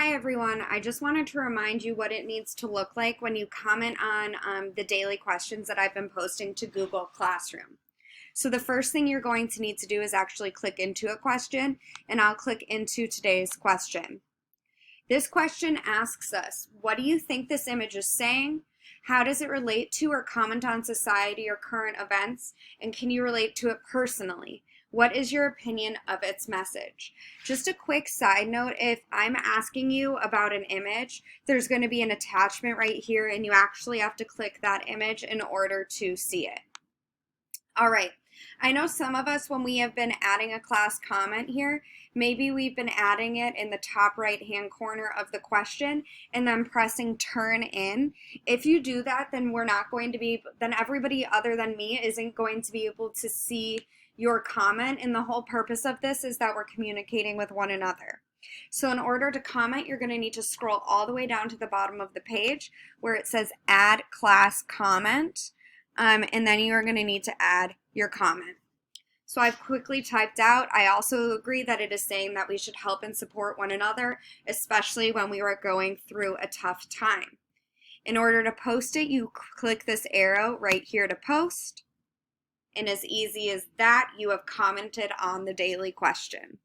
Hi everyone, I just wanted to remind you what it needs to look like when you comment on the daily questions that I've been posting to Google Classroom. So the first thing you're going to need to do is actually click into a question, and I'll click into today's question. This question asks us, what do you think this image is saying? How does it relate to or comment on society or current events? And can you relate to it personally? What is your opinion of its message? Just a quick side note, if I'm asking you about an image, there's going to be an attachment right here, and you actually have to click that image in order to see it. All right. I know some of us, when we have been adding a class comment here, maybe we've been adding it in the top right hand corner of the question and then pressing turn in. If you do that, then then everybody other than me isn't going to be able to see your comment, and the whole purpose of this is that we're communicating with one another. So in order to comment, you're going to need to scroll all the way down to the bottom of the page where it says add class comment. And then you are going to need to add your comment. So I've quickly typed out. I also agree that it is saying that we should help and support one another, especially when we are going through a tough time. In order to post it, you click this arrow right here to post. And as easy as that, you have commented on the daily question.